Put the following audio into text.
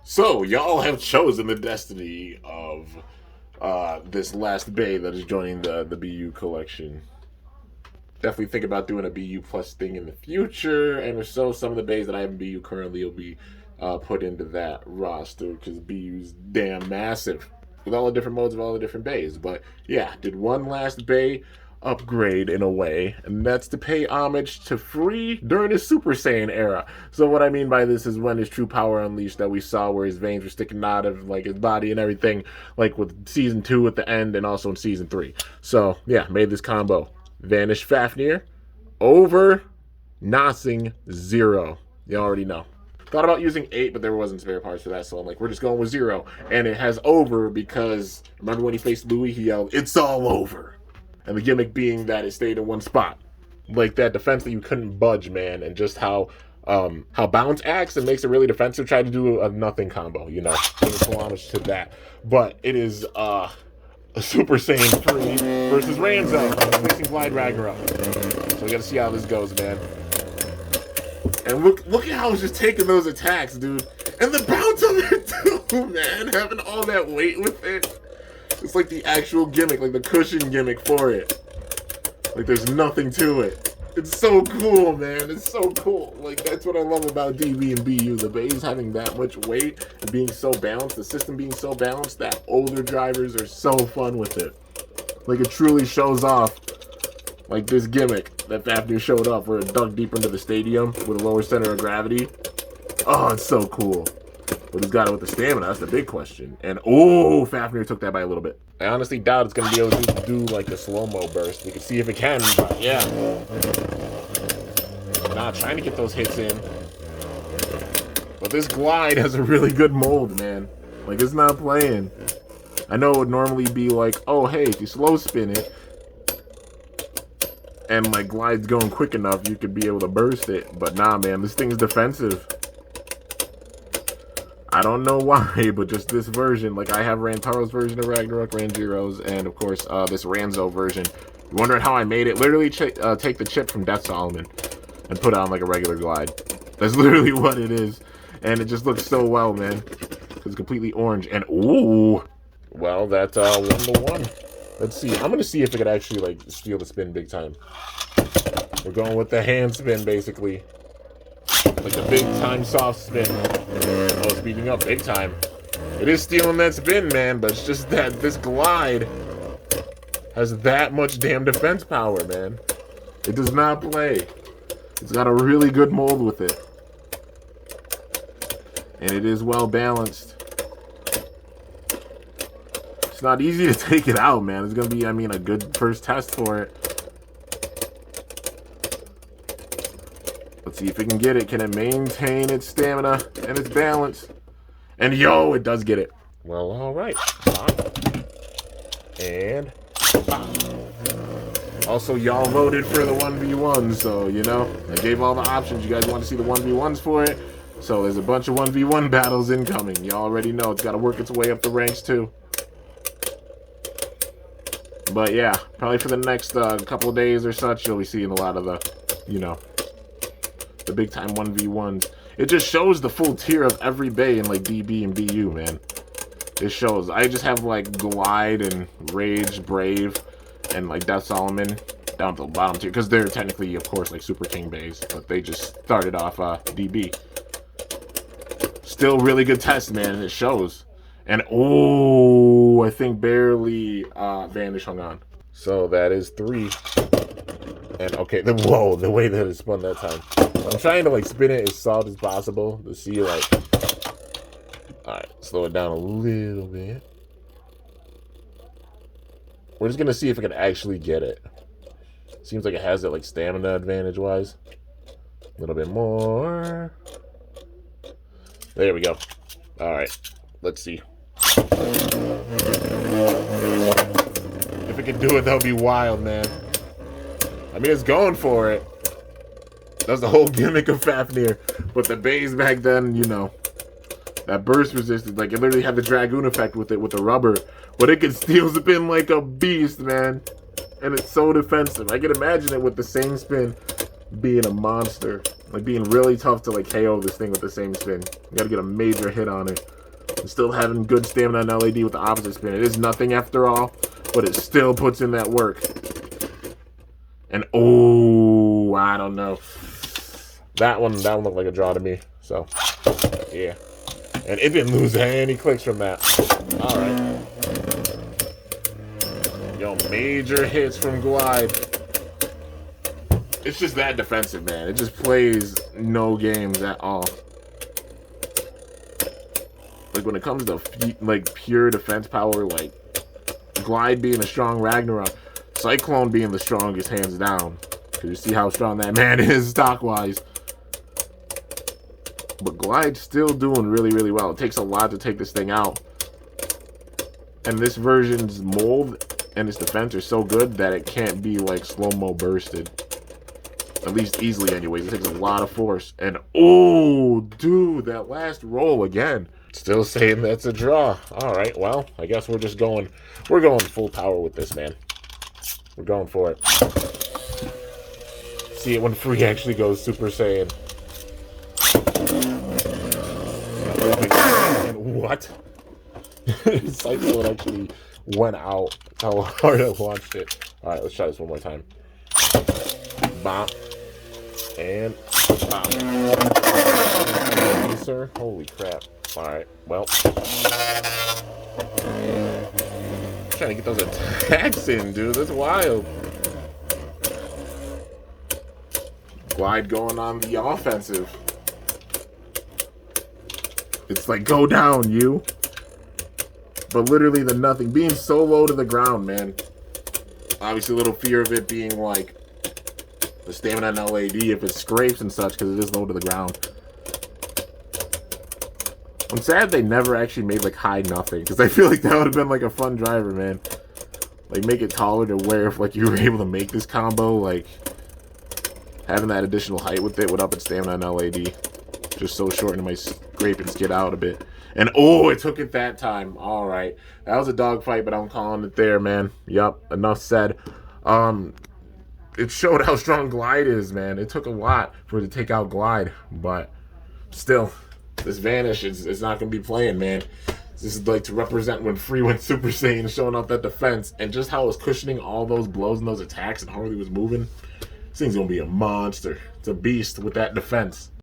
So, y'all have chosen the destiny of this last Bay that is joining the BU collection. Definitely think about doing a BU plus thing in the future, and if so, some of the Bays that I have in BU currently will be put into that roster because BU's damn massive with all the different modes of all the different Bays. But yeah, did one last Bay upgrade in a way, and that's to pay homage to Free during his Super Saiyan era. So what I mean by this is when his true power unleashed that we saw where his veins were sticking out of like his body and everything, like with season 2 at the end and also in season 3. So yeah, made this combo. Vanish Fafnir over Nossing 0. You already know. Thought about using 8, but there wasn't spare parts for that, so I'm like, we're just going with 0. And it has over because, remember when he faced Louis, he yelled, "It's all over." And the gimmick being that it stayed in one spot. Like that defense that you couldn't budge, man, and just how Bounce acts and makes it really defensive. Tried to do a nothing combo, you know. Full homage to that. But it is a Super Saiyan 3 versus Ranzou facing Glide Ragnaruk. So we gotta see how this goes, man. And look at how it's just taking those attacks, dude. And the bounce of it too, man. Having all that weight with it. It's like the actual gimmick, like the cushion gimmick for it. Like there's nothing to it. It's so cool, man. It's so cool. Like that's what I love about DB and BU. The base having that much weight and being so balanced, the system being so balanced that older drivers are so fun with it. Like it truly shows off like this gimmick that Fafnir showed off where it dug deeper into the stadium with a lower center of gravity. Oh, it's so cool. But he's got it with the stamina. That's the big question. And oh, Fafnir took that by a little bit. I honestly doubt it's gonna be able to do like a slow-mo burst. We can see if it can, but yeah. Nah, trying to get those hits in. But this glide has a really good mold, man. Like it's not playing. I know it would normally be like, oh hey, if you slow spin it and like glide's going quick enough, you could be able to burst it. But nah, man, this thing's defensive. I don't know why, but just this version. Like, I have Rantaro's version of Ragnarok, Ranzero's, and, of course, this Ranzou version. You wondering how I made it? Literally take the chip from Death Solomon and put it on, like, a regular glide. That's literally what it is. And it just looks so well, man. It's completely orange. And, ooh! Well, that's 1-1. Let's see. I'm going to see if it could actually, like, steal the spin big time. We're going with the hand spin, basically. Like the big time soft spin. Oh, speaking up, big time. It is stealing that spin, man, but it's just that this glide has that much damn defense power, man. It does not play. It's got a really good mold with it. And it is well balanced. It's not easy to take it out, man. It's going to be, I mean, a good first test for it. Let's see if it can get it. Can it maintain its stamina and its balance? And yo, it does get it. Well, all right. And also, y'all voted for the 1v1, so you know I gave all the options. You guys want to see the 1v1s for it? So there's a bunch of 1v1 battles incoming. You already know it's got to work its way up the ranks too. But yeah, probably for the next couple of days or such, you'll be seeing a lot of the, you know, the big time 1v1s. It just shows the full tier of every Bay in like DB and BU, man. It shows. I just have like Glide and Rage, Brave, and like Death Solomon down to the bottom tier because they're technically, of course, like Super King Bays, but they just started off DB. Still really good test, man, and it shows. And oh, I think barely Vanish hung on. So that is 3. And okay, whoa, the way that it spun that time. I'm trying to like spin it as soft as possible to see like. Alright, slow it down a little bit. We're just gonna see if I can actually get it. Seems like it has it like stamina advantage wise. A little bit more. There we go. Alright, let's see. If it can do it, that would be wild, man. I mean, it's going for it. That's the whole gimmick of Fafnir. But the Bays back then, you know, that burst resistance, like it literally had the Dragoon effect with it, with the rubber. But it could steal spin like a beast, man. And it's so defensive. I can imagine it with the same spin being a monster. Like being really tough to like KO this thing with the same spin. You gotta get a major hit on it. Still having good stamina on LAD with the opposite spin. It is nothing after all, but it still puts in that work. And oh, I don't know. That one looked like a draw to me. So, yeah. And it didn't lose any clicks from that. All right. Yo, major hits from Glide. It's just that defensive, man. It just plays no games at all. Like, when it comes to, like, pure defense power, like, Glide being a strong Ragnarok, Cyclone being the strongest, hands down. Because you see how strong that man is, stock-wise. But Glide's still doing really, really well. It takes a lot to take this thing out. And this version's mold and its defense are so good that it can't be, like, slow-mo bursted. At least easily, anyways. It takes a lot of force. And, oh, dude, that last roll again. Still saying that's a draw. All right, well, I guess we're just going... We're going full power with this, man. We're going for it. See it when Free actually goes Super Saiyan. What? Cyclone actually went out. How hard I launched it. Alright, let's try this one more time. Bop. And bop. Sir? Holy crap. Alright, well. Trying to get those attacks in, dude. That's wild. Glide going on the offensive. It's like, go down, you. But literally the nothing. Being so low to the ground, man. Obviously a little fear of it being like the stamina on LAD if it scrapes and such, because it is low to the ground. I'm sad they never actually made like high nothing, because I feel like that would have been like a fun driver, man. Like make it taller to where if like you were able to make this combo, like having that additional height with it would up its stamina on LAD. Just so short and it might scrape and skid out a bit. And oh, it took it that time. All right, that was a dogfight, but I'm calling it there, man. Yup, enough said. It showed how strong Glide is, man. It took a lot for it to take out Glide, but still, this Vanish is not going to be playing, man. This is like to represent when Free went Super Saiyan, showing off that defense, and just how it was cushioning all those blows and those attacks and how he was moving. This thing's going to be a monster. It's a beast with that defense.